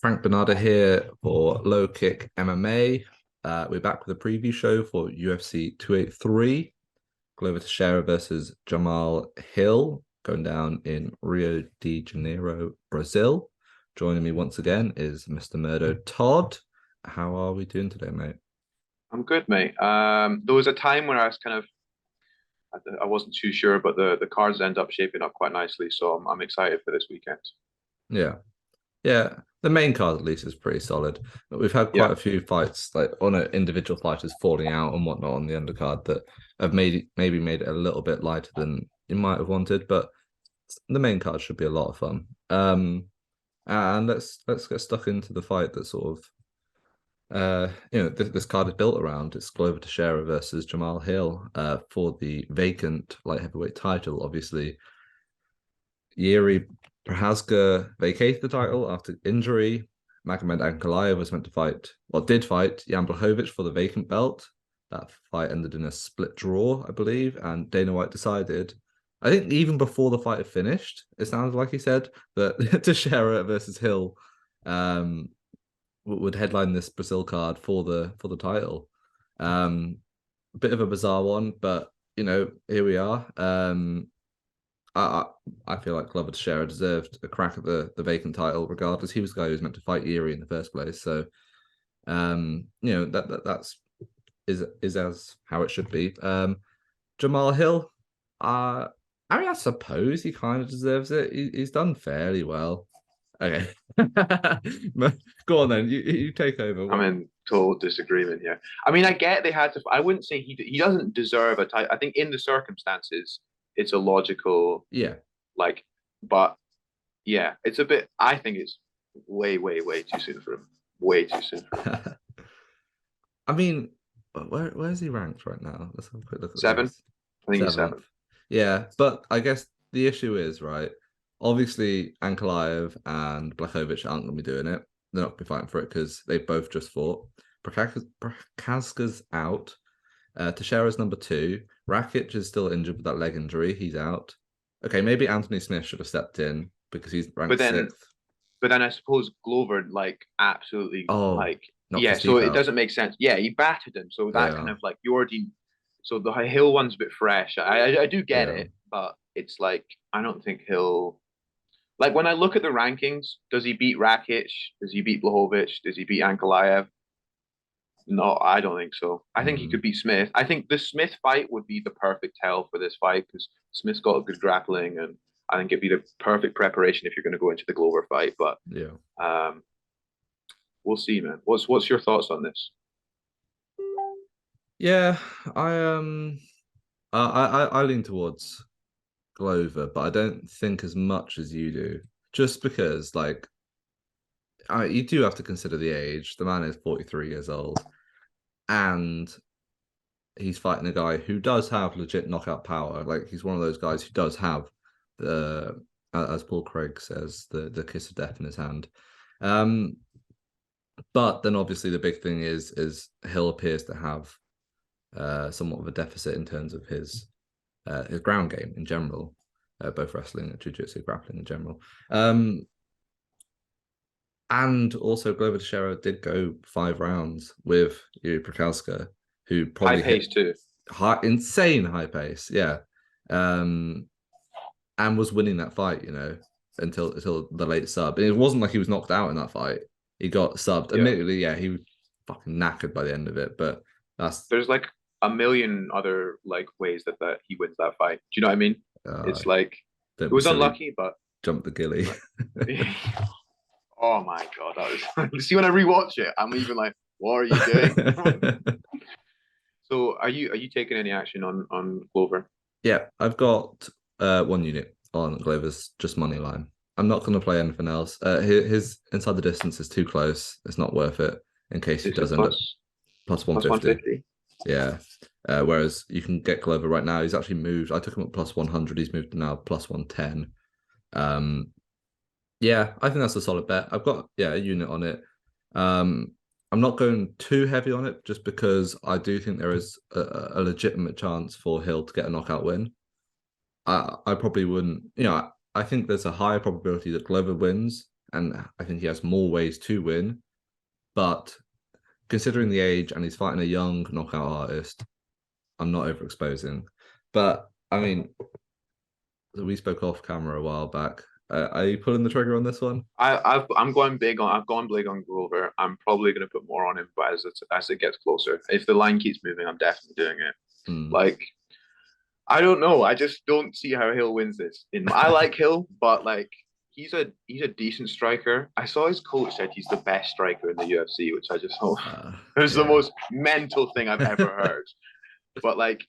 Frank Bonada here for LowKick MMA. We're back with a preview show for UFC 283. Glover Teixeira versus Jamahal Hill going down in Rio de Janeiro, Brazil. Joining me once again is Mr. Murdo Todd. How are we doing today, mate? I'm good, mate. There was a time when I was I wasn't too sure, but the cards end up shaping up quite nicely, so I'm excited for this weekend. Yeah. Yeah, the main card at least is pretty solid. But we've had quite Yeah, a few fights, like on individual fighters falling out and whatnot on the undercard that have maybe made it a little bit lighter than you might have wanted. But the main card should be a lot of fun. And let's get stuck into the fight that sort of this card is built around. It's Glover Teixeira versus Jamahal Hill for the vacant light heavyweight title. Obviously, Yuri Prohaska vacated the title after injury. Magomed Ankalaev was meant to fight, well, did fight Jan Blachowicz for the vacant belt. That fight ended in a split draw, I believe, and Dana White decided, I think even before the fight had finished, it sounded like he said that Teixeira versus Hill would headline this Brazil card for the title. A bit of a bizarre one, but here we are. I I feel like Glover Teixeira deserved a crack at the vacant title, regardless. He was the guy who was meant to fight Yuri in the first place. So, that's is as how it should be. Jamahal Hill, I mean, I suppose he kind of deserves it. He's done fairly well. Okay, go on then. You take over. I'm What? in total disagreement here. I mean, I get they had to. I wouldn't say he doesn't deserve a title. I think in the circumstances, it's a logical Yeah, like, but yeah, it's a bit. I think it's way too soon for him. Way too soon for him. I mean, where's he ranked right now? Let's have a quick look at Seven. this. I think he's Seventh. seven. Yeah, but I guess the issue is, right? Obviously, Ankalaev and Blachowicz aren't going to be doing it. They're not going to be fighting for it because they both just fought. Prokaska's out. Teixeira's number two. Rakic is still injured with that leg injury. He's out. Okay, maybe Anthony Smith should have stepped in because he's But ranked then sixth. But then I suppose Glover like absolutely Oh, like knocked yeah, his so teeth it out. doesn't make sense. Yeah, he battered him, so that kind Yeah, of like you already. So the Hill one's a bit fresh. I do get yeah. it, but it's like I don't think he'll like when I look at the rankings. Does he beat Rakic? Does he beat Blahovic? Does he beat Ankalaev? No, I don't think so. I think he Mm. could beat Smith. I think the Smith fight would be the perfect tell for this fight because Smith's got a good grappling, and I think it'd be the perfect preparation if you're going to go into the Glover fight. But Yeah. um, we'll see, man. What's your thoughts on this? Yeah, I lean towards Glover, but I don't think as much as you do. Just because, like, you do have to consider the age. The man is 43 years old, and he's fighting a guy who does have legit knockout power. Like, he's one of those guys who does have the, as Paul Craig says, the kiss of death in his hand. Um, but then obviously the big thing is Hill appears to have somewhat of a deficit in terms of his ground game in general, both wrestling and jiu-jitsu, grappling in general. And also Glover Teixeira did go 5 rounds with Yuri Prokaska, who High probably pace hit too. insane high pace, yeah, and was winning that fight, until the late sub. And it wasn't like he was knocked out in that fight. He got subbed. Yeah. Admittedly, yeah, he was fucking knackered by the end of it, but that's There's like a million other like ways that he wins that fight. Do you know what I mean? uh, It's like don't it be was silly, unlucky, but jump the gilly. like, oh my god, that was. See, when I rewatch it, I'm even like, what are you doing? So, are you taking any action on Glover? Yeah, I've got one unit on Glover's just money line. I'm not going to play anything else. His inside the distance is too close. It's not worth it in case he Is it does end up plus plus one 150. fifty? Yeah. Whereas you can get Glover right now. He's actually moved. I took him at plus 100. He's moved to now plus 110. Um, yeah, I think that's a solid bet. I've got a unit on it. Um, I'm not going too heavy on it just because I do think there is a legitimate chance for Hill to get a knockout win. I probably wouldn't, I think there's a higher probability that Glover wins, and I think he has more ways to win. But considering the age and he's fighting a young knockout artist, I'm not overexposing. But I mean, we spoke off camera a while back. Are you pulling the trigger on this one? I've gone big on Glover. I'm probably going to put more on him, but as it gets closer, if the line keeps moving, I'm definitely doing it. Like, I don't know. I just don't see how Hill wins this. I like Hill, but like he's a decent striker. I saw his coach said he's the best striker in the UFC, which I just thought it was the most mental thing I've ever heard. But like,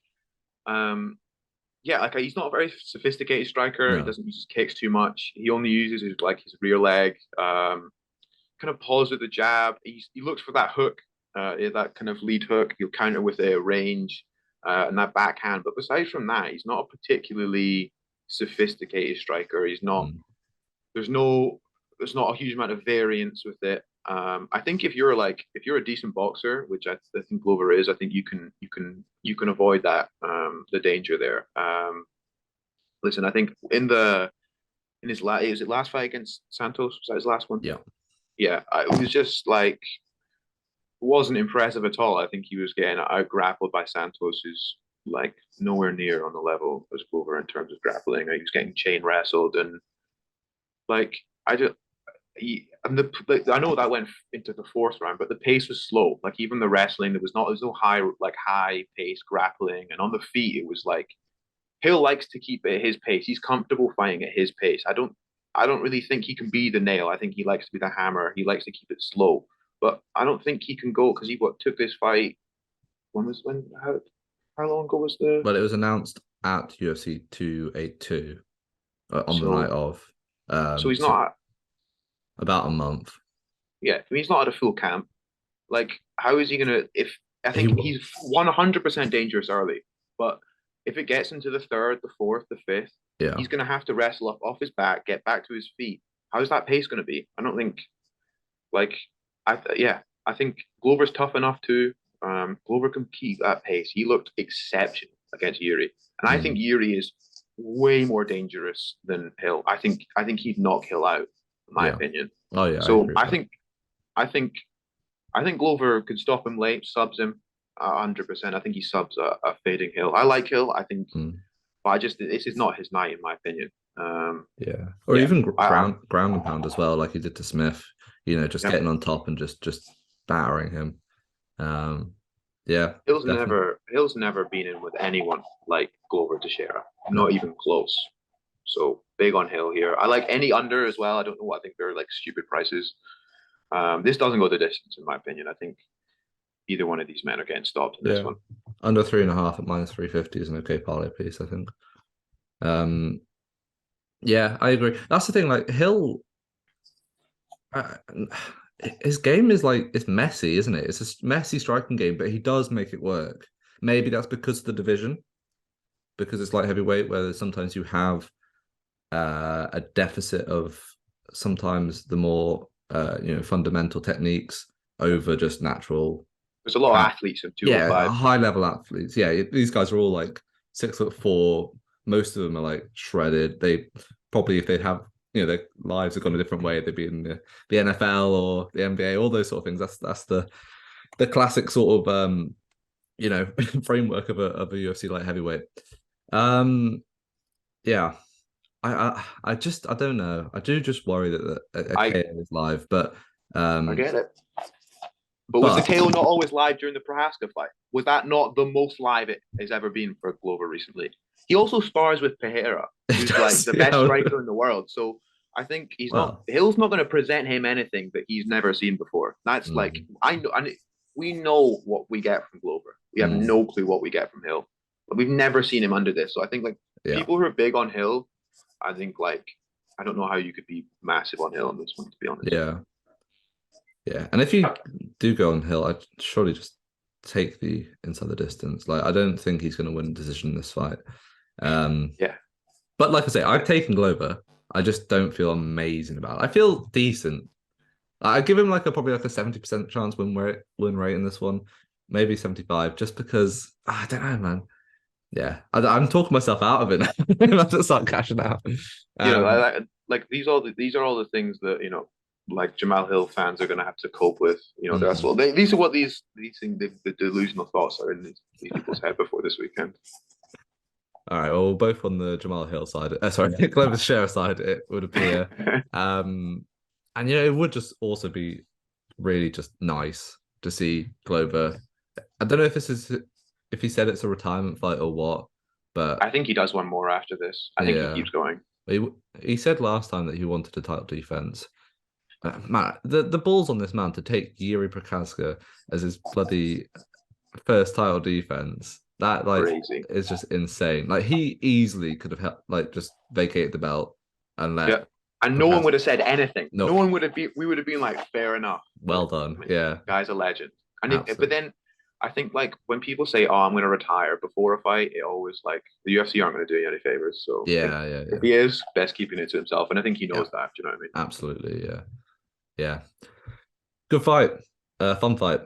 yeah, like he's not a very sophisticated striker. He doesn't use his kicks too much. He only uses his rear leg. Kind of pulls with the jab. He looks for that hook, that kind of lead hook. He'll counter with a range and that backhand. But besides from that, he's not a particularly sophisticated striker. He's not. There's not a huge amount of variance with it. I think if you're a decent boxer, which I think Glover is, I think you can avoid that the danger there. Listen, I think in his last fight against Santos, was that his last one? Yeah. It was just like wasn't impressive at all. I think he was getting out grappled by Santos, who's like nowhere near on the level as Glover in terms of grappling. He was getting chain wrestled and like I just. I know that went into the fourth round, but the pace was slow. Like even the wrestling, there was no high pace grappling, and on the feet it was like Hill likes to keep it at his pace. He's comfortable fighting at his pace. I don't really think he can be the nail. I think he likes to be the hammer. He likes to keep it slow, but I don't think he can go because he took this fight. How long ago was the? Well, it was announced at UFC 282 on the night of. So he's not. About a month. Yeah, I mean, he's not at a full camp. Like, how is he gonna? I think he's 100% dangerous early, but if it gets into the third, the fourth, the fifth, he's gonna have to wrestle up off his back, get back to his feet. How's that pace gonna be? I don't think. Like, I think Glover's tough enough too. Glover can keep that pace. He looked exceptional against Yuri, and I think Yuri is way more dangerous than Hill. I think he'd knock Hill out. In my opinion. Oh yeah. So I think Glover could stop him late, subs him 100%. I think he subs a fading Hill. I like Hill. I think, but this is not his night in my opinion. Even ground and pound as well, like he did to Smith. Just getting on top and just battering him. Hill's never been in with anyone like Glover Teixeira. Not even close. So big on Hill here. I like any under as well. I don't know. I think they're like stupid prices. This doesn't go the distance in my opinion. I think either one of these men are getting stopped in this one. Under 3.5 at -350 is an okay parlay piece, I think. I agree. That's the thing. Like Hill, his game is like it's messy, isn't it? It's a messy striking game, but he does make it work. Maybe that's because of the division, because it's light heavyweight, where sometimes you have a deficit of sometimes the more fundamental techniques over just natural. There's a lot of athletes in 205. High level athletes. Yeah, these guys are all like 6'4". Most of them are like shredded. They probably, if they'd have their lives have gone a different way, they'd be in the NFL or the NBA, all those sort of things. That's the classic sort of framework of a UFC light heavyweight. I don't know. I do just worry that KO is live, but I get it. But was the KO not always live during the Prohaska fight? Was that not the most live it has ever been for Glover recently? He also spars with Teixeira, who's like the best striker in the world. So I think Hill's not going to present him anything that he's never seen before. That's like we know what we get from Glover. We have no clue what we get from Hill. But we've never seen him under this. So I think people who are big on Hill, I think I don't know how you could be massive on Hill on this one, to be honest. Yeah. And if you do go on Hill, I'd surely just take the inside the distance. Like I don't think he's going to win a decision in this fight. But like I say, I've taken Glover. I just don't feel amazing about it. I feel decent. I give him probably a 70% chance win rate in this one, maybe 75, just because I don't know, man. Yeah, I'm talking myself out of it now. I have to start cashing out. like these are all the things that like Jamal Hill fans are going to have to cope with. That's what these are what these things the delusional thoughts are in these people's head before this weekend. All right, well, both on the Jamal Hill side, sorry, Clovis Share side, it would appear. And it would just also be really just nice to see Glover. I don't know if he said it's a retirement fight or what, but I think he does one more after this. I think he keeps going. He said last time that he wanted a title defense. Man, the balls on this man to take Yuri Prokaska as his bloody first title defense. That Crazy. is just insane. Like he easily could have just vacated the belt and let and no one would have said anything. No one would have been. We would have been like, fair enough. Well done. Yeah, guy's a legend. And but then I think like when people say, "Oh, I'm going to retire before a fight," it always like the UFC aren't going to do you any favors. So if he is, best keeping it to himself, and I think he knows that. Do you know what I mean? Absolutely. Yeah. Good fight. Fun fight.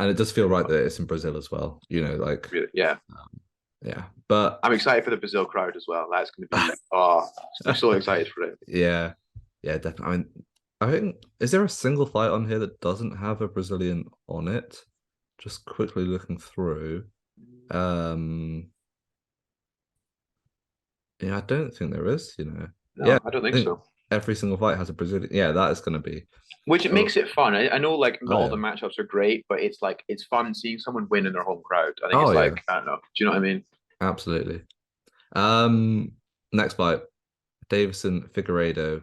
And it does feel right that it's in Brazil as well. Yeah. But I'm excited for the Brazil crowd as well. That's going to be I'm so excited for it. Yeah, definitely. I mean, I think is there a single fight on here that doesn't have a Brazilian on it? Just quickly looking through. Yeah, I don't think there is, No, Yeah, I don't think so. Every single fight has a Brazilian. Yeah, that is going to be. Which it makes it fun. I know, like, not all the matchups are great, but it's like it's fun seeing someone win in their home crowd. I think it's like I don't know. Do you know what I mean? Absolutely. Next fight, Davison Figueiredo,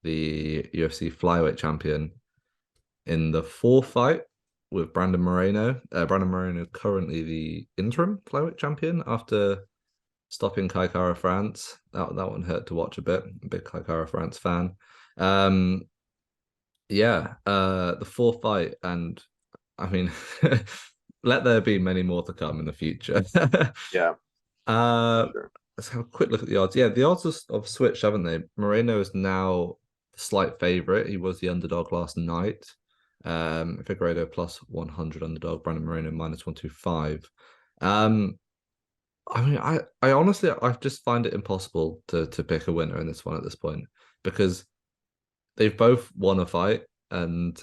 the UFC flyweight champion, in the fourth fight with Brandon Moreno. Brandon Moreno currently the interim flyweight champion after stopping Kai Kara France. That one hurt to watch a bit. I'm a big Kai Kara France fan. The fourth fight, and I mean, let there be many more to come in the future. Yeah. Sure. Let's have a quick look at the odds. Yeah, the odds have switched, haven't they? Moreno is now the slight favorite. He was the underdog last night. Figueiredo plus 100 underdog. Brandon Moreno minus 125. I mean, I honestly, I just find it impossible to pick a winner in this one at this point because they've both won a fight and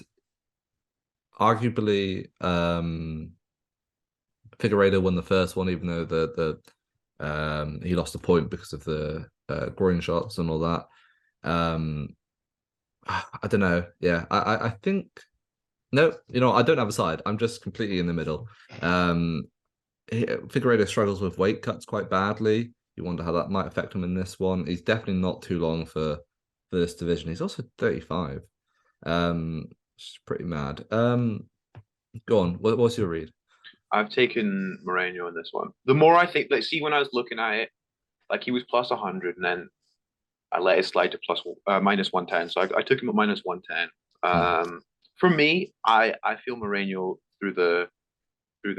arguably Figueiredo won the first one, even though he lost a point because of the groin shots and all that. I don't know. Yeah, I think no, I don't have a side. I'm just completely in the middle. Figueiredo struggles with weight cuts quite badly. You wonder how that might affect him in this one. He's definitely not too long for this division. He's also 35. It's pretty mad. Go on. What's your read? I've taken Moreno in this one. The more I think, let's see, when I was looking at it, like he was plus 100, and then I let it slide to minus 110. So I took him at minus 110. For me, I feel Moreno through their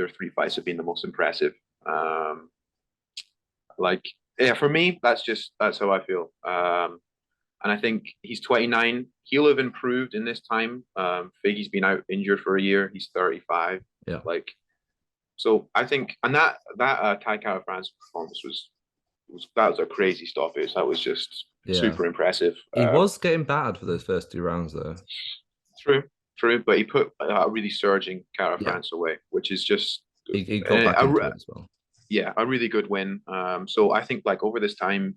three fights have been the most impressive. For me, that's how I feel. And I think he's 29. He'll have improved in this time. Figgy's been out injured for a year. He's 35. Yeah. So I think, and that Kai Kara France performance was a crazy stoppage. That was just super impressive. He was getting battered for those first 2 rounds, though. True, but he put a really surging Kara France away, which is just he got back into it as well. Yeah, a really good win. So I think like over this time,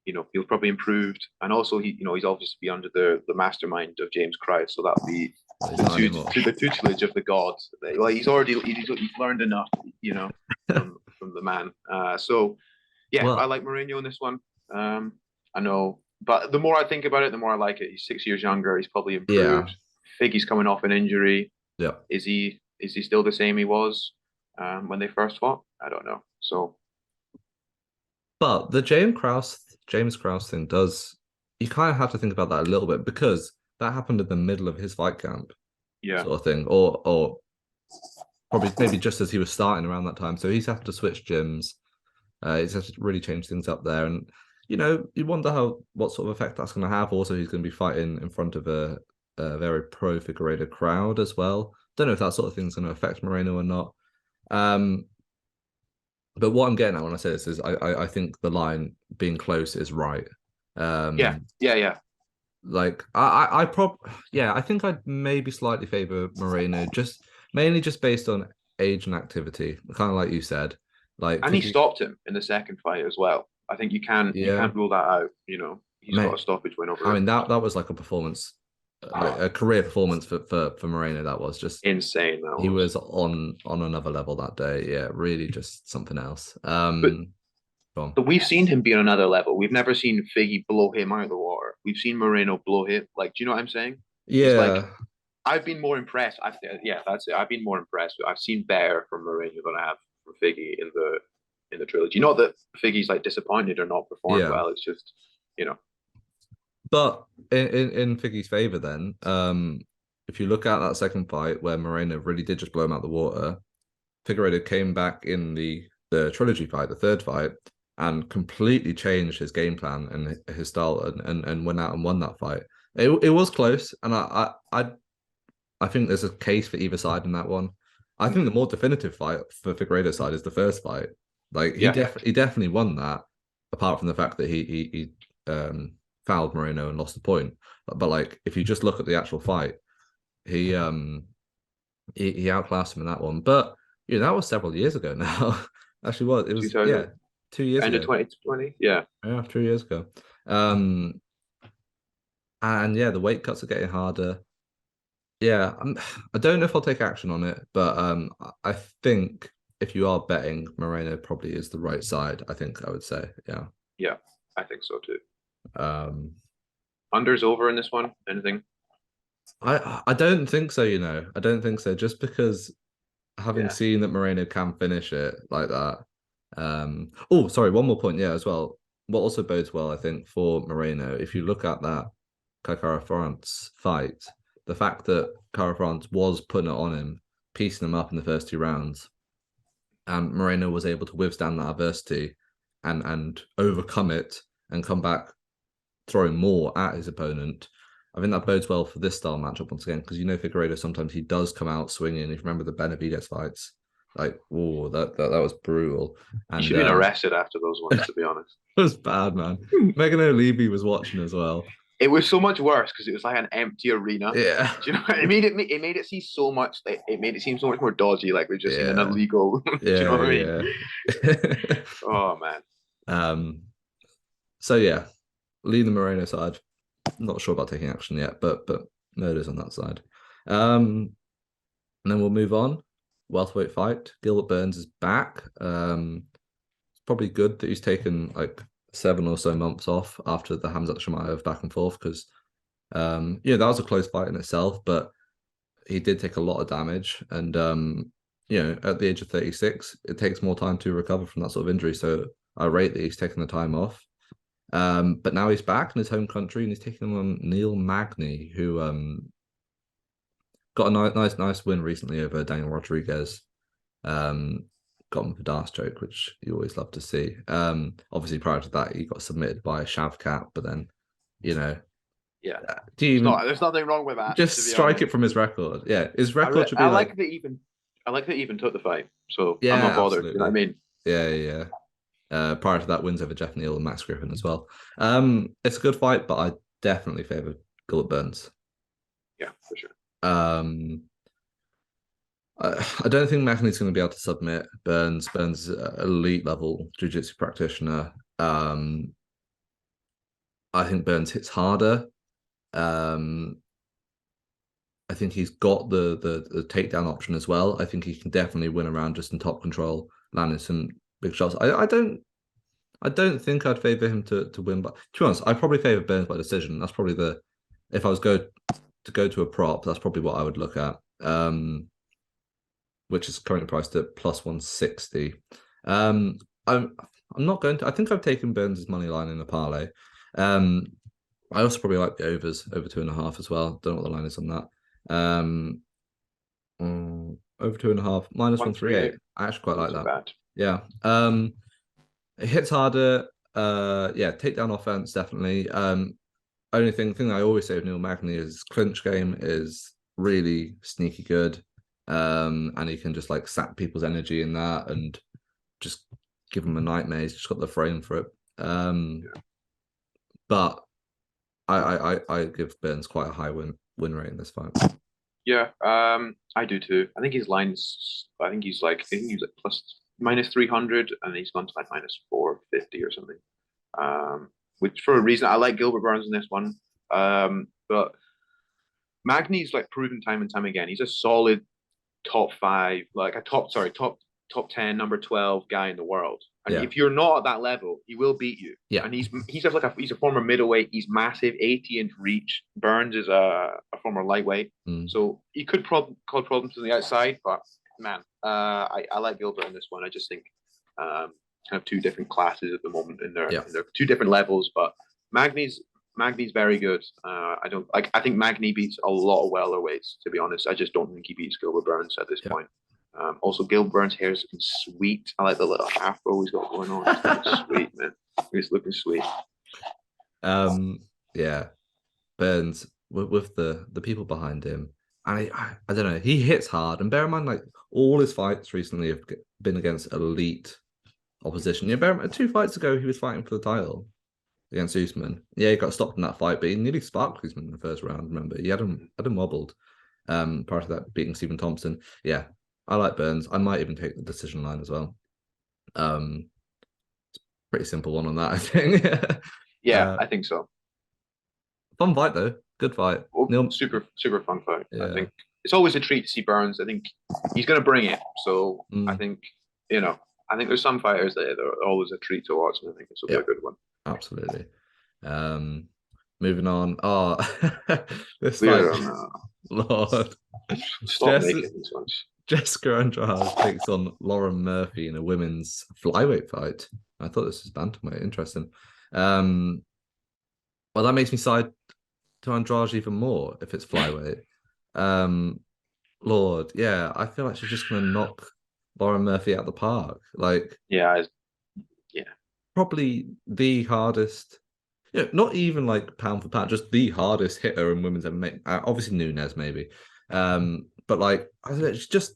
he'll probably improved, and also he's obviously under the mastermind of James Christ, so that'll be the tutelage of the gods. Like he's learned enough, from the man. I like Mourinho in this one. I know, but the more I think about it, the more I like it. He's 6 years younger. He's probably improved. Figgy's coming off an injury. Yeah. Is he still the same he was when they first fought? I don't know. So, but the James Krause thing you kind of have to think about that a little bit because that happened in the middle of his fight camp, sort of thing, or probably maybe just as he was starting around that time. So he's had to switch gyms. He's had to really change things up there, and you wonder what sort of effect that's going to have. Also, he's going to be fighting in front of a very pro Figueiredo crowd as well. Don't know if that sort of thing's going to affect Moreno or not. But what I'm getting at when I say this is I think the line being close is right. Yeah, yeah. Like I think I'd maybe slightly favor Moreno, just mainly just based on age and activity, kind of like you said. Like, And he because stopped him in the second fight as well. I think you yeah, can't rule that out. He's got mate. a stoppage win I over mean him. that was like a performance, like a career performance for Moreno. That was just Insane that he was. was on another level that day. Yeah, really just something else. But Go on. but we've seen him be on another level. We've never seen Figgy blow him out of the water. We've seen Moreno blow him. Like, do you know what I'm saying? It's like Yeah, I've been more impressed. Yeah, that's it. I've been more impressed. I've seen better from Moreno than I have from Figgy in the trilogy. Not that Figgy's like disappointed or not performed yeah. well. It's just you know, But in Figgy's favor, then, if you look at that second fight where Moreno really did just blow him out the water, Figueiredo came back in the trilogy fight, the third fight, and completely changed his game plan and his style, and went out and won that fight. It was close, and I think there's a case for either side in that one. I think the more definitive fight for Figueiredo's side is the first fight. Like yeah, he definitely won that, apart from the fact that he fouled Moreno and lost the point. But like if you just look at the actual fight, he um he outclassed him in that one. But that was several years ago now. Actually, it was 2000 2 years end of ago. 2020. Yeah, Yeah, 2 years ago. Um, and yeah, the weight cuts are getting harder. Yeah, I don't know if I'll take action on it, but I think if you are betting, Moreno probably is the right side. I think I would say, yeah. yeah, I think so too. Um, Unders over in this one. Anything? I don't think so. I don't think so. Just because having Yeah, seen that Moreno can finish it like that. Oh, sorry, one more point. Yeah, as well. What also bodes well, I think, for Moreno, if you look at that Kara France fight, the fact that Kara France was putting it on him, piecing him up in the first 2 rounds, and Moreno was able to withstand that adversity and overcome it and come back throwing more at his opponent. I think that bodes well for this style matchup once again, because Figueiredo sometimes he does come out swinging. If you remember the Benavides fights, like that was brutal, he and should have been arrested after those ones. To be honest, it was bad, man. Megan O'Leary was watching as well. it was so much worse because it was like an empty arena. Yeah, Do you know? It made it seem so much. It made it seem so much more dodgy. Like we've just seen an yeah, illegal. Do you know what I mean? yeah, yeah. Oh man. um. So yeah, lean the Moreno side. Not sure about taking action yet, but murders on that side. And then we'll move on. Welterweight fight. Gilbert Burns is back. It's probably good that he's taken like 7 or so months off after the Hamzat Chimaev back and forth because that was a close fight in itself, but he did take a lot of damage. And at the age of 36, it takes more time to recover from that sort of injury. So I rate that he's taken the time off. But now he's back in his home country and he's taking on Neil Magny, who got a nice win recently over Daniel Rodriguez. Um, got him for Darstroke, which you always love to see. Obviously prior to that, he got submitted by Shavkat, but then, you know, Yeah. do you even There's nothing wrong with that. just To be strike honest, it from his record? Yeah, his record should I be like, like that even. I like that even took the fight. So I'm not yeah, bothered. You know what I absolutely, mean? yeah. Prior to that, wins over Jeff Neal and Max Griffin as well. It's a good fight, but I definitely favor Gilbert Burns. Yeah, for sure. I don't think Magny's going to be able to submit Burns. Burns is an elite level jiu-jitsu practitioner. I think Burns hits harder. Um, I think he's got the takedown option as well. I think he can definitely win around just in top control, landing some big shots. I don't think I'd favor him to win, but to be honest, I'd probably favor Burns by decision. That's probably if I was go to a prop, that's probably what I would look at. Which is currently priced at plus 160. I'm not going to. I think I've taken Burns' money line in a parlay. I also probably like the overs over 2.5 as well. Don't know what the line is on that. Over 2.5 minus 138. 138. I actually quite Not like too that. bad. Yeah. It hits harder. Yeah, takedown offense definitely. Only thing I always say with Neil Magny is clinch game is really sneaky good. And he can just like sap people's energy in that and just give them a nightmare. He's just got the frame for it. but I give Burns quite a high win rate in this fight. Yeah, I do too. I think his line's. I think he's like plus minus 300, and he's gone to like minus 450 or something. Which for a reason I like Gilbert Burns in this one. But Magny's like proven time and time again. He's a solid top five, like a top 10, number 12 guy in the world. And Yeah. if you're not at that level, he will beat you. Yeah. And he's a former middleweight. He's massive, 80-inch reach. Burns is a former lightweight, so he could cause problems on the outside. But man, I like Gilbert in this one. I just think kind of two different classes at the moment in their two different levels. But Magny's very good. I don't like. I think Magny beats a lot of welterweights. To be honest, I just don't think he beats Gilbert Burns at this point. Also, Gilbert Burns' hair is looking sweet. I like the little afro he's got going on. It's looking sweet, man. He's looking sweet. Yeah, Burns with the people behind him, and I don't know. He hits hard, and bear in mind, like all his fights recently have been against elite opposition. Yeah, bear in mind, 2 fights ago he was fighting for the title against Usman. Yeah, he got stopped in that fight, but he nearly sparked Usman in the first round. Remember, he had him wobbled. Prior to that, beating Stephen Thompson. Yeah, I like Burns. I might even take the decision line as well. Pretty simple one on that, I think. Yeah, I think so. Fun fight though. Good fight. Super fun fight. Yeah. I think it's always a treat to see Burns. I think he's going to bring it. So I think I think there's some fighters that are always a treat to watch, and I think this will be a good one. Absolutely. Moving on. Oh, this fight, Lord. Stop making these ones. Jessica Andrade takes on Lauren Murphy in a women's flyweight fight. I thought this was bantamweight. Interesting. Well, that makes me side to Andrade even more if it's flyweight. Lord, yeah, I feel like she's just gonna knock Lauren Murphy out of the park. Like, yeah, probably the hardest. Not even like pound for pound, just the hardest hitter in women's MMA. Obviously Nunes maybe, but like I don't know, it's just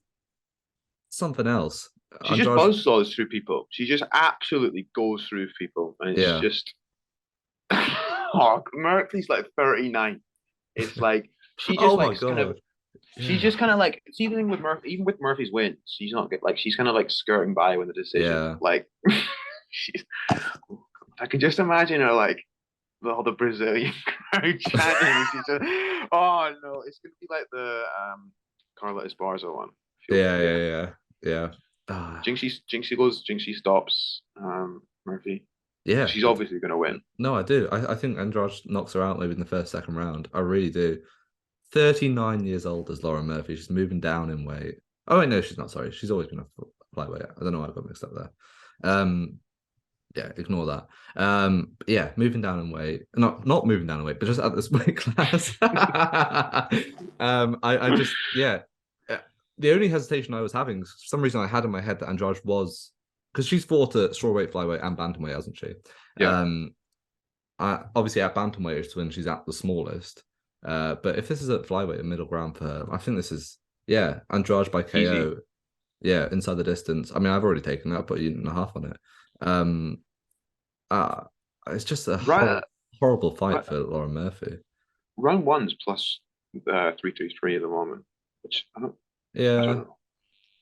something else. She just buzzsaws through people. She just absolutely goes through people, and it's just. Oh, Murphy's like 39. It's like she just she's just kind of like see the thing with Murphy. Even with Murphy's wins, she's not good. Like she's kind of like skirting by with the decision. Yeah. Like she's. I can just imagine her like. All the Brazilian crowd chanting. She's just, oh no, it's gonna be like the Carla Esparza one. Yeah. Jinxie stops Murphy. Yeah, she's obviously gonna win. No, I do. I think Andrade knocks her out maybe in the first, second round. I really do. 39 years old as Lauren Murphy. She's moving down in weight. Oh wait, no, she's not. Sorry, she's always been a flyweight. I don't know why I got mixed up there. Yeah, ignore that. Yeah, moving down in weight. Not moving down in weight, but just at this weight class. I just the only hesitation I was having, for some reason I had in my head that Andrade was, because she's fought at strawweight, flyweight, and bantamweight, hasn't she? Yeah. Obviously at bantamweight is when she's at the smallest. But if this is at flyweight, a middle ground for her, I think this is Andrade by KO. Easy. Yeah, inside the distance. I mean, I've already taken that, put a unit and a half on it. It's just a horrible fight for Lauren Murphy. Round one's plus 333 at the moment, which I don't know.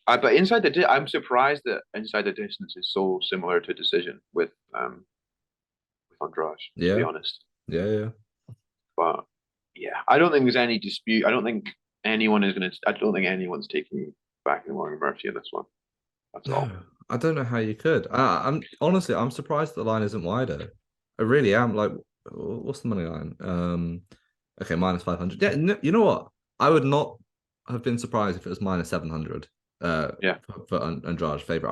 But inside I'm surprised that inside the distance is so similar to decision with Andrade. To be honest. Yeah. But yeah, I don't think there's any dispute. I don't think anyone's taking back Lauren Murphy in this one. That's all. I don't know how you could. I'm surprised the line isn't wider. I really am. Like, what's the money line? Okay, minus 500. Yeah, you know what? I would not have been surprised if it was minus 700. For Andrade's favor.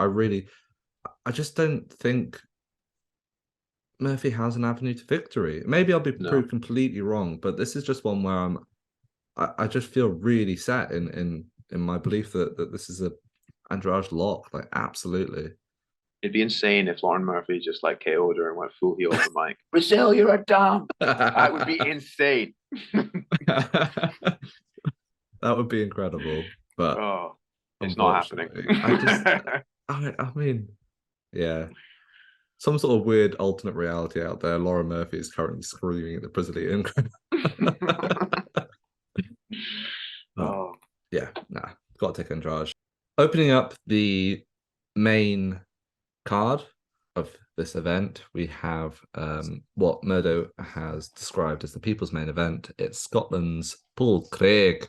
I just don't think Murphy has an avenue to victory. Maybe I'll be proved completely wrong, but this is just one where I just feel really set in my belief that this is a Andrade lock, like absolutely. It'd be insane if Lauren Murphy just like KO'd her and went full heel on the mic. Brazil, you're a dumb. That would be insane. That would be incredible, but it's not happening. I mean, yeah. some sort of weird alternate reality out there. Laura Murphy is currently screaming at the Brazilian. Oh, Yeah, nah, got to take Andrade. Opening up the main card of this event, we have what Murdo has described as the people's main event. It's Scotland's Paul Craig,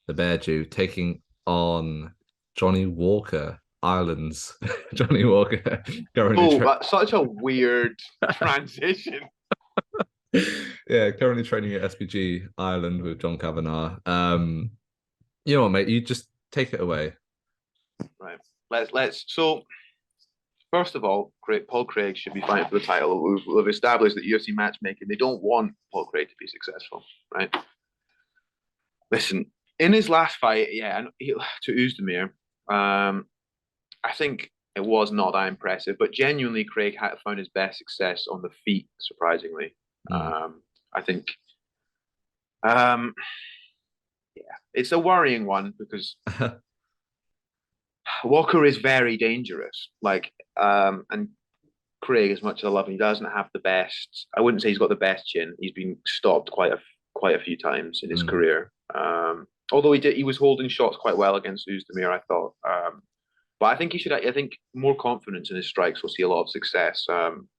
the Bear Jew, taking on Johnny Walker, Ireland's Johnny Walker. oh, that's such a weird transition. Yeah, currently training at SPG Ireland with John Kavanagh. You know what, mate? You just take it away. Right. Let's. So first of all, Paul Craig should be fighting for the title. We've established that UFC matchmaking, they don't want Paul Craig to be successful, right? Listen, in his last fight, yeah, to Oezdemir, I think it was not that impressive, but genuinely, Craig had found his best success on the feet, surprisingly. I think, yeah, it's a worrying one because Walker is very dangerous. And Craig, as much as I love him, he doesn't have the best. I wouldn't say he's got the best chin. He's been stopped quite a few times in his career. Although he was holding shots quite well against Oezdemir, I thought. But I think he should. I think more confidence in his strikes. We'll see a lot of success.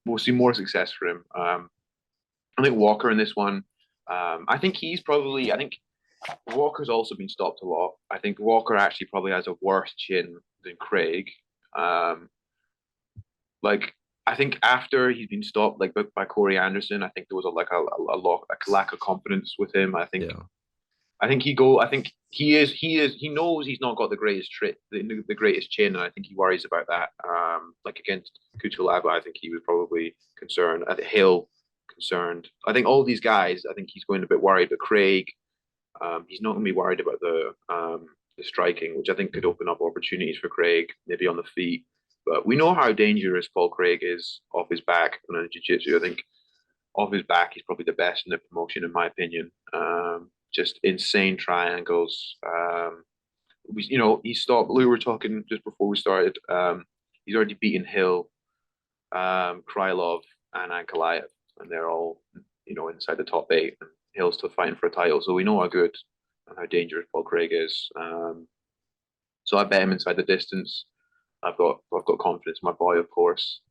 We'll see more success for him. I think Walker in this one. I think Walker's also been stopped a lot. I think Walker actually probably has a worse chin than Craig. I think after he's been stopped by Corey Anderson, I think there was a lack of confidence with him. I think he knows he's not got the greatest the greatest chin, and I think he worries about that. Like against Kutulaba, I think he was probably concerned. At Hill, concerned. I think all these guys, I think he's going a bit worried. But Craig, he's not going to be worried about the striking, which I think could open up opportunities for Craig, maybe on the feet. But we know how dangerous Paul Craig is off his back on jiu-jitsu. I think off his back, he's probably the best in the promotion, in my opinion. Just insane triangles. He stopped. We were talking just before we started. He's already beaten Hill, Krylov, and Ankalaev, and they're all inside the top 8. And Hill's still fighting for a title, so we know how good and how dangerous Paul Craig is. So I bet him inside the distance. I've got confidence in my boy, of course.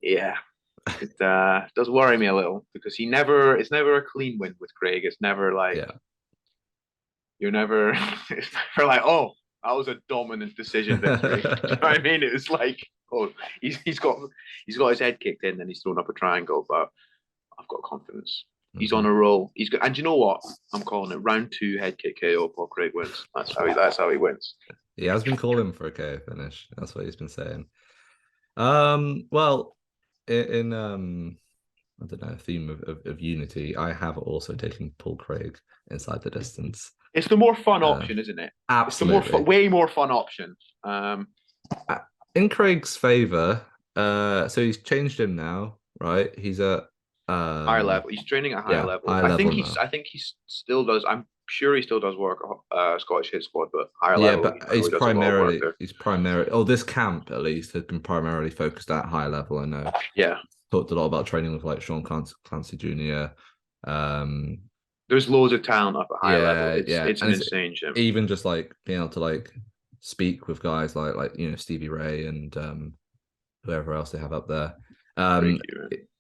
Yeah, it does worry me a little because it's never a clean win with Craig. It's never like it's never like, oh, that was a dominant decision victory. You know what I mean? It was like, oh, he's got his head kicked in, then he's thrown up a triangle. But I've got confidence. He's on a roll. He's good, and you know what? I'm calling it round 2 head kick KO. Paul Craig wins. That's how he wins. He has been calling for a KO finish. That's what he's been saying. Well, in I don't know, theme of unity, I have also taken Paul Craig inside the distance. It's the more fun option, isn't it? Absolutely. It's the way more fun option. In Craig's favor, so he's changed him now, right? He's at higher level. He's training at higher level. I think he still does. I'm sure he still does work Scottish Hit Squad, but higher level. Yeah, but he's primarily. Oh, this camp at least has been primarily focused at high level. I know. Yeah, talked a lot about training with like Sean Clancy Jr. There's loads of talent up at high level. It's an insane gym. Even just like being able to like speak with guys like Stevie Ray and whoever else they have up there.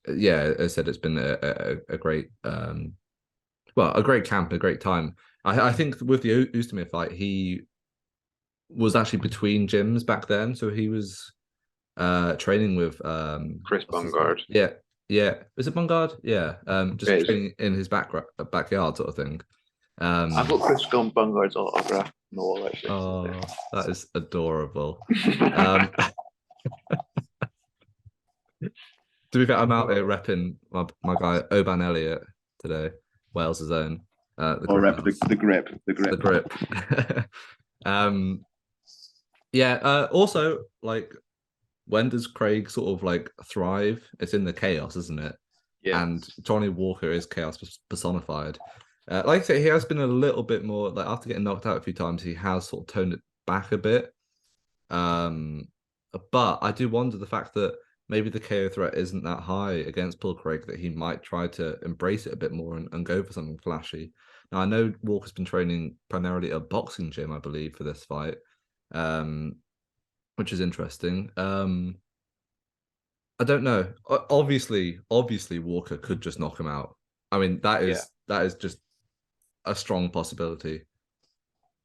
Yeah, as I said, it's been a great a great camp, a great time. I think with the Oezdemir fight, he was actually between gyms back then, so he was training with Chris Bungard. Yeah. Was it Bungard? Yeah. Just training in his backyard sort of thing. I've got Chris Bungard's autograph. No, actually. Oh, that is adorable. To be fair, I'm out here repping my guy Oban Elliott today, Wales' own. The grip. Also, like, when does Craig sort of like thrive? It's in the chaos, isn't it? Yeah. And Johnny Walker is chaos personified. Like I say, he has been a little bit more like after getting knocked out a few times, he has sort of toned it back a bit. But I do wonder the fact that maybe the KO threat isn't that high against Paul Craig, that he might try to embrace it a bit more and go for something flashy. Now, I know Walker's been training primarily at a boxing gym, I believe, for this fight, which is interesting. I don't know. Obviously, Walker could just knock him out. I mean, Yeah, that is just a strong possibility.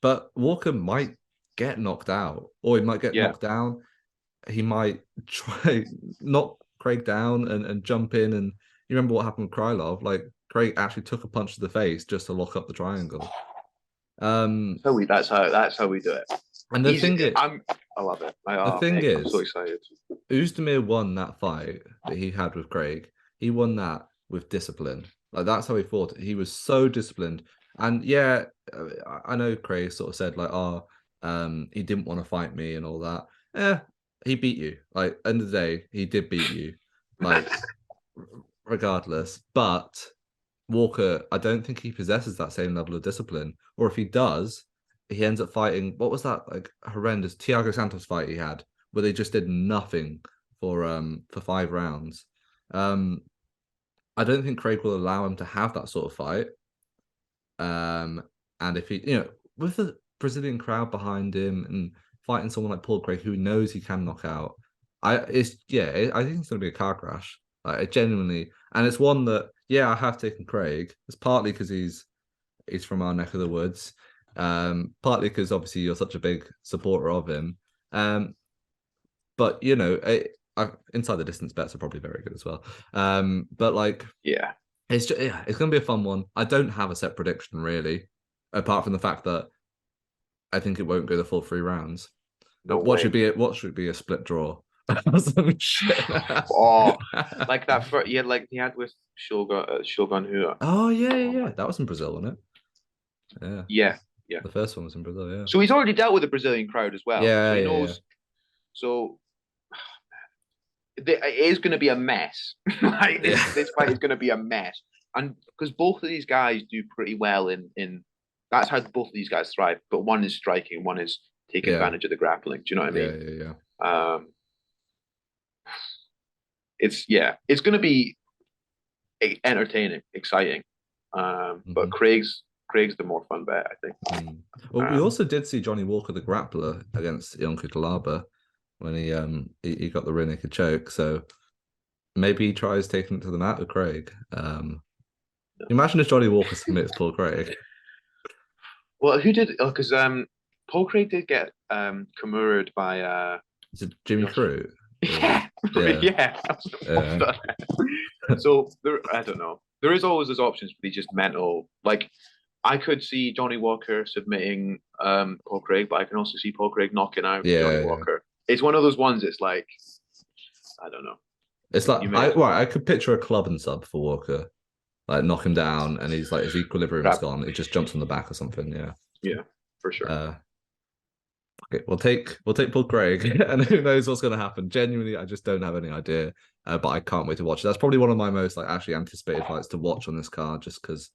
But Walker might get knocked out, or he might get yeah. knocked down. He might try knock Craig down and jump in. And you remember what happened with Krylov? Like Craig actually took a punch to the face just to lock up the triangle. That's how we do it. And I love it. the thing I'm so is, excited. Oezdemir won that fight that he had with Craig. He won that with discipline. Like that's how he fought. He was so disciplined. And yeah, I know Craig sort of said like, "Oh, he didn't want to fight me and all that." Yeah, he beat you. Like end of the day, he did beat you. Like regardless, but Walker, I don't think he possesses that same level of discipline. Or if he does, he ends up fighting. What was that like horrendous Thiago Santos fight he had, where they just did nothing for 5 rounds. Um, I don't think Craig will allow him to have that sort of fight. And if he, with the Brazilian crowd behind him and fighting someone like Paul Craig, who knows he can knock out, I think it's going to be a car crash. Like, it genuinely, and it's one that, yeah, I have taken Craig. It's partly because he's from our neck of the woods, partly because obviously you're such a big supporter of him. But inside the distance bets are probably very good as well. But like, Yeah, it's gonna be a fun one. I don't have a set prediction really, apart from the fact that I think it won't go the full 3 rounds. no What should way. be a split draw? Some shit. Oh, like that for yeah, like he had with Shogun who. Oh yeah, Oh yeah, my, yeah. That was in Brazil, wasn't it? Yeah, yeah, yeah. the first one was in Brazil. Yeah, So he's already dealt with the Brazilian crowd as well. So yeah, he yeah, yeah. knows. So it is going to be a mess. Like Yeah. this fight is going to be a mess, and because both of these guys do pretty well in that's how both of these guys thrive. But one is striking, one is taking Yeah, advantage of the grappling. Do you know what I yeah, mean? yeah, yeah. Um, it's going to be entertaining, exciting. But Mm-hmm. Craig's the more fun bet, I think. Mm. Well, we Um, also did see Johnny Walker, the grappler, against Jan Kutalaba when he got the rear naked choke. So maybe he tries taking it to the mat with Craig. Imagine if Johnny Walker submits Paul Craig. well, who did? Oh, because Paul Craig did get Kimura'd by Is it Jimmy Josh. Crute? Or, Yeah, yeah, yeah. yeah, So there, I don't know. There is always those options for these just mental. Like I could see Johnny Walker submitting Paul Craig, but I can also see Paul Craig knocking out Johnny yeah, yeah. Walker. It's one of those ones. It's like I don't know. It's like You may as well I could picture a club and sub for Walker, like knock him down, and he's like his equilibrium's grab. gone. It just jumps on the back or something. Yeah. Yeah, for sure. Okay, we'll take Paul Craig, and who knows what's going to happen. Genuinely, I just don't have any idea, but I can't wait to watch it. That's probably one of my most like actually anticipated fights to watch on this card, just because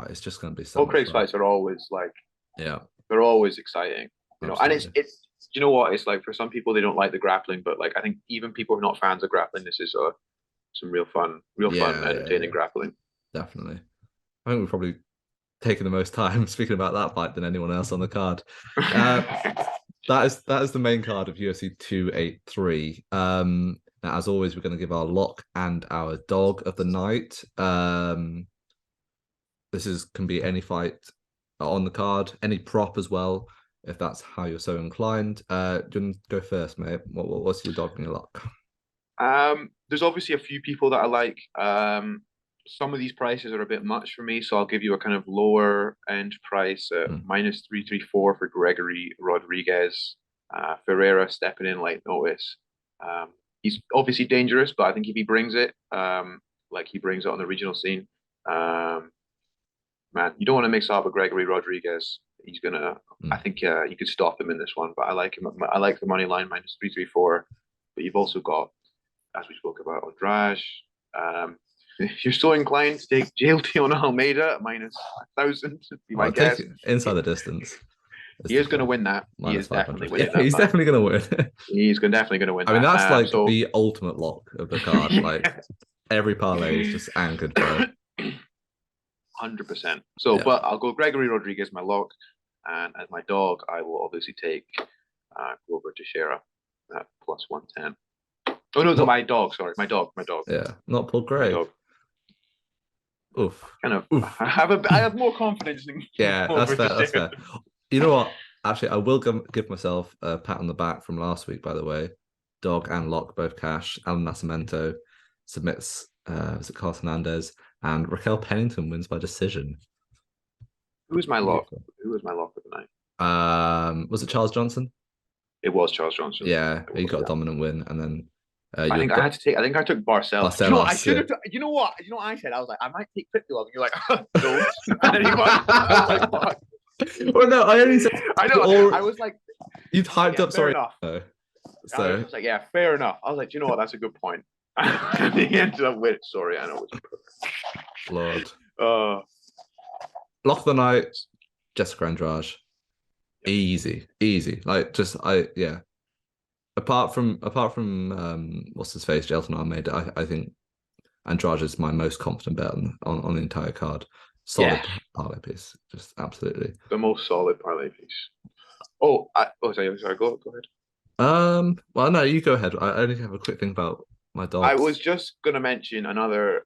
it's just going to be so Paul much Craig's fun. fights are always like Yeah, they're always exciting, And absolutely. it's you know what it's like for some people they don't like the grappling, but like I think even people who are not fans of grappling, this is some real fun, Yeah, yeah, entertaining yeah, grappling. definitely. I think we've probably taken the most time speaking about that fight than anyone else on the card. Uh, that is the main card of UFC 283. Now, as always, we're going to give our lock and our dog of the night. This is can be any fight on the card, any prop as well, if that's how you're so inclined. Do you want to go first, mate? What's your dog and your lock? There's obviously a few people that I like. Some of these prices are a bit much for me, so I'll give you a kind of lower end price at Hmm. minus 334 for Gregory Rodriguez. Ferreira stepping in late notice. He's obviously dangerous, but I think if he brings it, like he brings it on the regional scene, um, man, you don't want to mix up with Gregory Rodriguez. He's gonna. I Hmm. think you could stop him in this one, but I like him. I like the money line minus 334. But you've also got, as we spoke about, Andrade. If you're so inclined to take JLT on Almeida at minus 1,000, be I'll my take guess. it inside the distance. Is He is going to win that. He minus is definitely 500. winning Yeah, that he's fight. definitely going to win. He's definitely going to win I mean, that. that's like So the ultimate lock of the card. Like every parlay is just anchored for it. 100%. So, Yeah. but I'll go Gregory Rodriguez, my lock, and as my dog, I will obviously take Glover Teixeira at plus 110. Oh no, my dog. Sorry, my dog. Yeah, not Paul My Gray. dog. Oof. Kind of. Oof. I have more confidence in Yeah, that's fair. That's fair. You know what? Actually, I will give myself a pat on the back from last week. By the way, dog and lock both cash. Alan Nascimento submits. Was it Carlos Hernandez and Raquel Pennington wins by decision. Who was my lock? Who was my lock of the night? Was it Charles Johnson? It was Charles Johnson. Yeah, he got a dominant win, and then I think I had to take. I think I took Barcelos. You know what? I should have. You know what? You know what I said? I was like, I might take Pitbull, and you're like, no. And then he won. I was like, fuck. Well, no, I only said. I know. I was like, you'd hyped up. Sorry. Enough. No. So I was like, yeah, fair enough. I was like, you know what? That's a good point. And he ended up with. Sorry, I know. Lord. Lock of the night, Jessica Andrade. Easy. Like just yeah. Apart from what's his face, Jelton Almeida, I think Andrade is my most confident bet on the entire card. Solid parlay piece, just absolutely the most solid parlay piece. Sorry. Go ahead. Well, no, you go ahead. I only have a quick thing about my dog. I was just gonna mention another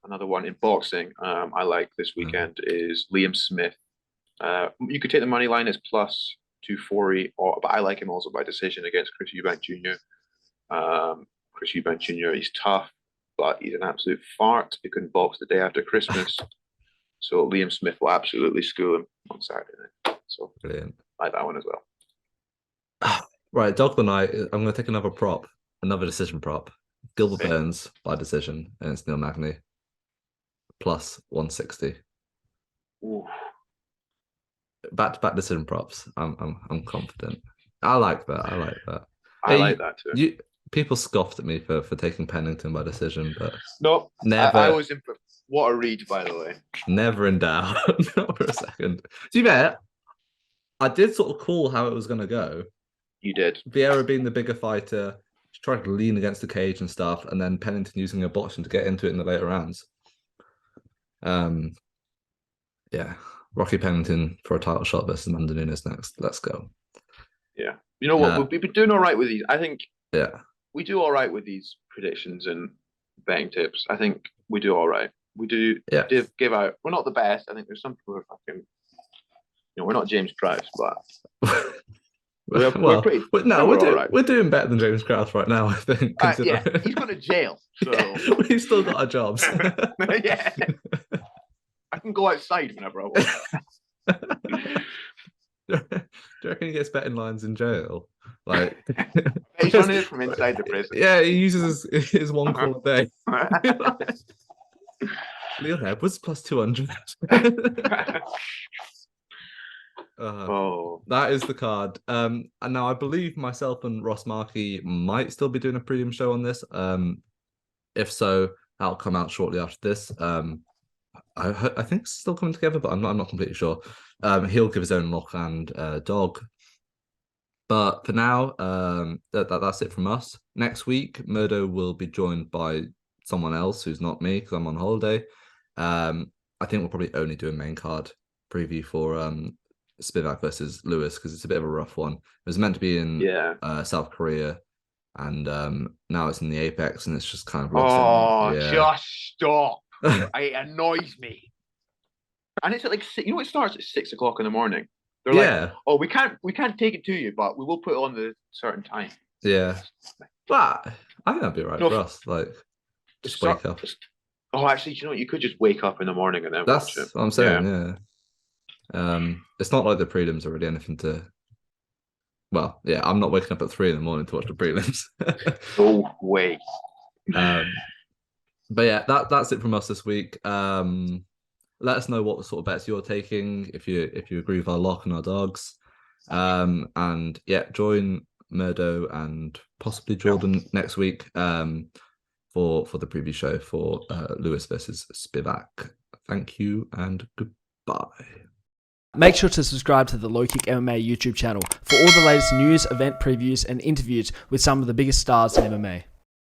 one in boxing. I like this weekend is Liam Smith. You could take the money line as plus 240, but I like him also by decision against Chris Eubank Jr. Chris Eubank Jr. He's tough, but he's an absolute fart. He couldn't box the day after Christmas, so Liam Smith will absolutely school him on Saturday night. So brilliant. I like that one as well. Right, dog of the night. I'm going to take another decision prop. Gilbert Burns by decision, and it's Neil Magny plus 160. Ooh. Back-to-back decision props. I'm confident. I like that. I like that too. People scoffed at me for taking Pennington by decision, but no, never. I was in. What a read, by the way. Never in doubt. Not for a second. To be fair, I did sort of call how it was going to go. You did. Vieira being the bigger fighter, trying to lean against the cage and stuff, and then Pennington using a boxing to get into it in the later rounds. Yeah. Rocky Pennington for a title shot versus Amanda Nunes next. Let's go. Yeah. You know what? We've been doing all right with these. I think we do all right with these predictions and betting tips. I think we do all right. We do give out. We're not the best. I think there's some people who are fucking. We're not James Krause, but we're pretty. We're doing better than James Krause right now. I think. Yeah, he's gone to jail, so we've still got our jobs. Yeah. I can go outside whenever I want. Do you reckon he gets betting lines in jail? Like he's running it from inside the prison. Yeah, he uses his one call a day. Leon Edwards plus 200. That is the card. And now I believe myself and Ross Markey might still be doing a premium show on this. If so, that'll come out shortly after this. I think it's still coming together, but I'm not completely sure. He'll give his own lock and dog. But for now, that's it from us. Next week, Murdo will be joined by someone else who's not me because I'm on holiday. I think we'll probably only do a main card preview for Spivak versus Lewis because it's a bit of a rough one. It was meant to be in South Korea, and now it's in the Apex, and it's just kind of rough. Just stop. It annoys me. And it's at like it starts at 6 o'clock in the morning. They're like, oh, we can't take it to you, but we will put it on the certain time. Yeah, but I think that'd be right for us. Like, just wake up. Actually, you know what? You could just wake up in the morning and then watch it. That's what I'm saying. Yeah. It's not like the prelims are really anything to. Well, yeah, I'm not waking up at 3 a.m. to watch the prelims. No way. But yeah, that's it from us this week. Let us know what sort of bets you're taking, if you agree with our lock and our dogs. And yeah, join Murdo and possibly Jordan next week for the preview show for Lewis versus Spivak. Thank you and goodbye. Make sure to subscribe to the LowKick MMA YouTube channel for all the latest news, event previews, and interviews with some of the biggest stars in MMA.